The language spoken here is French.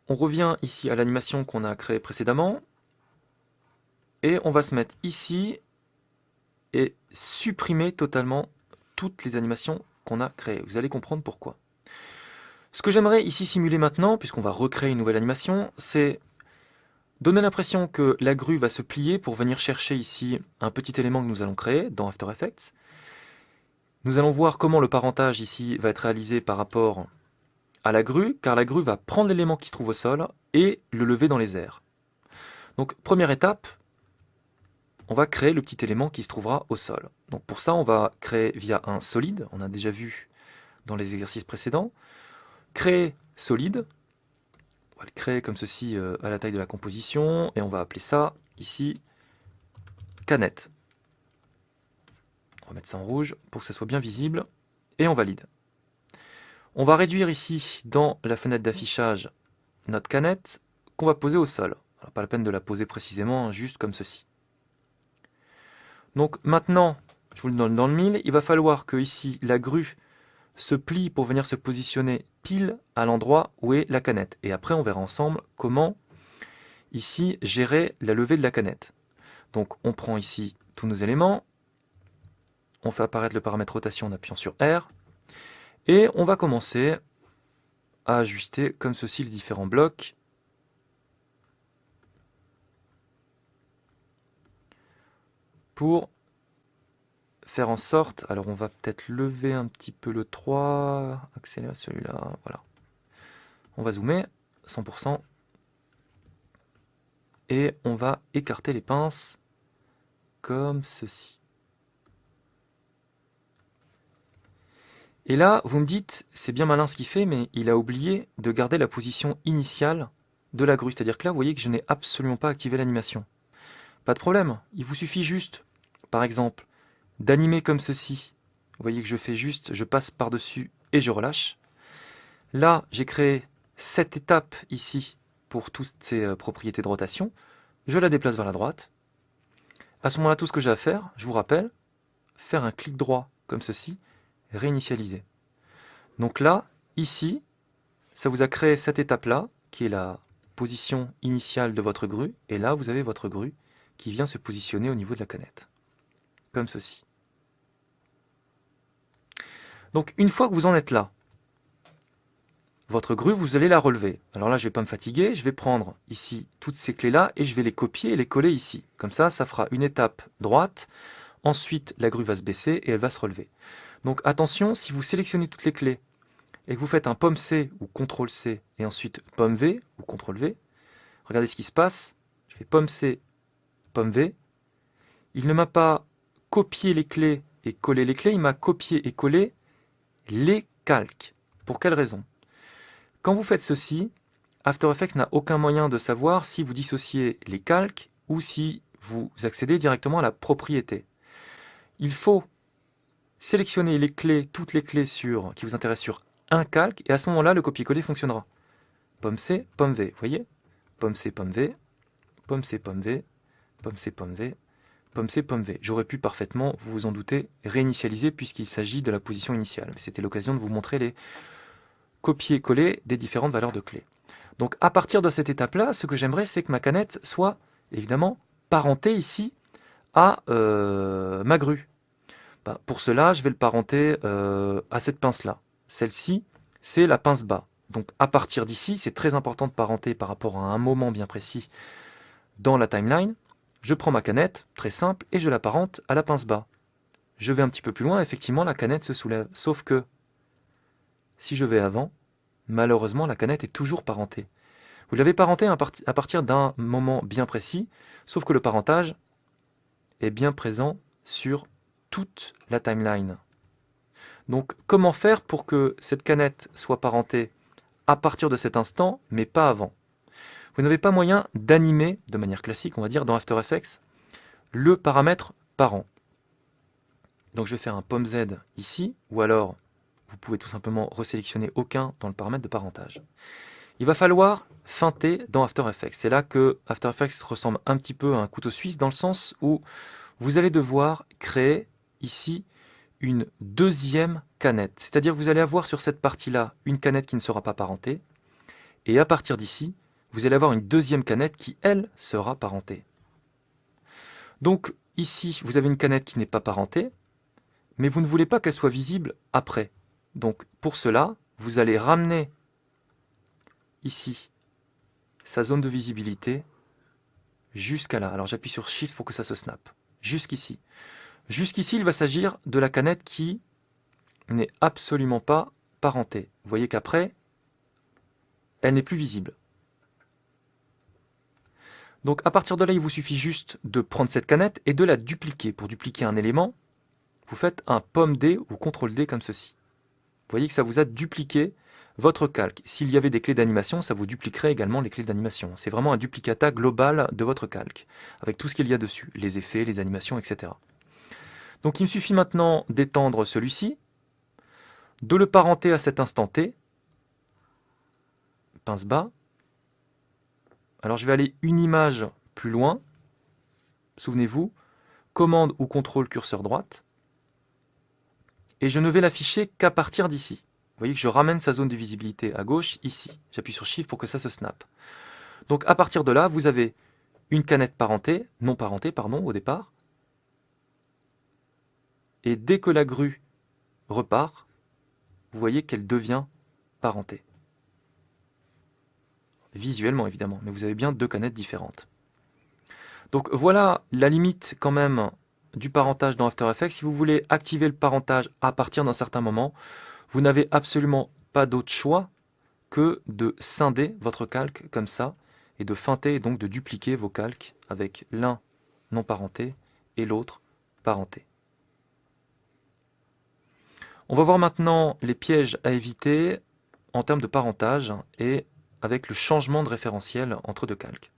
on revient ici à l'animation qu'on a créée précédemment, et on va se mettre ici et supprimer totalement toutes les animations qu'on a créées. Vous allez comprendre pourquoi. Ce que j'aimerais ici simuler maintenant, puisqu'on va recréer une nouvelle animation, c'est donner l'impression que la grue va se plier pour venir chercher ici un petit élément que nous allons créer dans After Effects. Nous allons voir comment le parentage ici va être réalisé par rapport à la grue, car la grue va prendre l'élément qui se trouve au sol et le lever dans les airs. Donc première étape, on va créer le petit élément qui se trouvera au sol. Donc pour ça, on va créer via un solide, on a déjà vu dans les exercices précédents. Créer solide, on va le créer comme ceci à la taille de la composition, et on va appeler ça ici canette. On va mettre ça en rouge pour que ça soit bien visible, et on valide. On va réduire ici dans la fenêtre d'affichage notre canette qu'on va poser au sol. Alors, pas la peine de la poser précisément, juste comme ceci. Donc maintenant, je vous le donne dans le mille, il va falloir que ici la grue se plie pour venir se positionner pile à l'endroit où est la canette. Et après, on verra ensemble comment ici gérer la levée de la canette. Donc on prend ici tous nos éléments, on fait apparaître le paramètre rotation en appuyant sur R, et on va commencer à ajuster comme ceci les différents blocs. Pour faire en sorte, alors on va peut-être lever un petit peu le 3, accélérer celui-là, voilà. On va zoomer, 100%, et on va écarter les pinces comme ceci. Et là, vous me dites, c'est bien malin ce qu'il fait, mais il a oublié de garder la position initiale de la grue. C'est-à-dire que là, vous voyez que je n'ai absolument pas activé l'animation. Pas de problème, il vous suffit juste, par exemple, d'animer comme ceci. Vous voyez que je fais juste, je passe par-dessus et je relâche. Là, j'ai créé cette étape ici pour toutes ces propriétés de rotation. Je la déplace vers la droite. À ce moment-là, tout ce que j'ai à faire, je vous rappelle, faire un clic droit comme ceci, réinitialiser. Donc là, ici, ça vous a créé cette étape-là, qui est la position initiale de votre grue, et là, vous avez votre grue qui vient se positionner au niveau de la canette, comme ceci. Donc une fois que vous en êtes là, votre grue, vous allez la relever. Alors là, je ne vais pas me fatiguer, je vais prendre ici toutes ces clés-là et je vais les copier et les coller ici. Comme ça fera une étape droite, ensuite la grue va se baisser et elle va se relever. Donc attention, si vous sélectionnez toutes les clés et que vous faites un pomme C ou CTRL C et ensuite pomme V ou CTRL V, regardez ce qui se passe. Je fais pomme C, pomme V. Il ne m'a pas copié les clés et collé les clés, il m'a copié et collé les calques. Pour quelle raison? Quand vous faites ceci, After Effects n'a aucun moyen de savoir si vous dissociez les calques ou si vous accédez directement à la propriété. Il faut sélectionner les clés, toutes les clés qui vous intéressent sur un calque, et à ce moment-là, le copier-coller fonctionnera. Pomme C, pomme V, vous voyez? Pomme C, pomme V, pomme C, pomme V, pomme C, pomme V, pomme C, pomme V. J'aurais pu parfaitement, vous vous en doutez, réinitialiser puisqu'il s'agit de la position initiale. C'était l'occasion de vous montrer les copier-coller des différentes valeurs de clés. Donc à partir de cette étape-là, ce que j'aimerais, c'est que ma canette soit évidemment parentée ici à ma grue. Pour cela, je vais le parenter à cette pince-là. Celle-ci, c'est la pince bas. Donc à partir d'ici, c'est très important de parenter par rapport à un moment bien précis dans la timeline. Je prends ma canette, très simple, et je la parente à la pince bas. Je vais un petit peu plus loin, effectivement, la canette se soulève. Sauf que, si je vais avant, malheureusement, la canette est toujours parentée. Vous l'avez parentée à partir d'un moment bien précis, sauf que le parentage est bien présent sur toute la timeline. Donc, comment faire pour que cette canette soit parentée à partir de cet instant, mais pas avant? Vous n'avez pas moyen d'animer, de manière classique, on va dire, dans After Effects, le paramètre parent. Donc je vais faire un pomme Z ici, ou alors vous pouvez tout simplement resélectionner aucun dans le paramètre de parentage. Il va falloir feinter dans After Effects. C'est là que After Effects ressemble un petit peu à un couteau suisse, dans le sens où vous allez devoir créer ici une deuxième canette. C'est-à-dire que vous allez avoir sur cette partie-là une canette qui ne sera pas parentée, Et à partir d'ici, vous allez avoir une deuxième canette qui, elle, sera parentée. Donc ici, vous avez une canette qui n'est pas parentée, mais vous ne voulez pas qu'elle soit visible après. Donc pour cela, vous allez ramener ici sa zone de visibilité jusqu'à là. Alors j'appuie sur Shift pour que ça se snap. Jusqu'ici. Jusqu'ici, il va s'agir de la canette qui n'est absolument pas parentée. Vous voyez qu'après, elle n'est plus visible. Donc à partir de là, il vous suffit juste de prendre cette canette et de la dupliquer. Pour dupliquer un élément, vous faites un pomme D ou CTRL D comme ceci. Vous voyez que ça vous a dupliqué votre calque. S'il y avait des clés d'animation, ça vous dupliquerait également les clés d'animation. C'est vraiment un duplicata global de votre calque, avec tout ce qu'il y a dessus, les effets, les animations, etc. Donc il me suffit maintenant d'étendre celui-ci, de le parenter à cet instant T, pince bas. Alors je vais aller une image plus loin, souvenez-vous, commande ou contrôle curseur droite, et je ne vais l'afficher qu'à partir d'ici. Vous voyez que je ramène sa zone de visibilité à gauche, ici. J'appuie sur Shift pour que ça se snap. Donc à partir de là, vous avez une canette parentée, non parentée, pardon, au départ, et dès que la grue repart, vous voyez qu'elle devient parentée. Visuellement évidemment, mais vous avez bien deux canettes différentes. Donc voilà la limite quand même du parentage dans After Effects. Si vous voulez activer le parentage à partir d'un certain moment, vous n'avez absolument pas d'autre choix que de scinder votre calque comme ça, et de feinter et donc de dupliquer vos calques avec l'un non parenté et l'autre parenté. On va voir maintenant les pièges à éviter en termes de parentage et avec le changement de référentiel entre deux calques.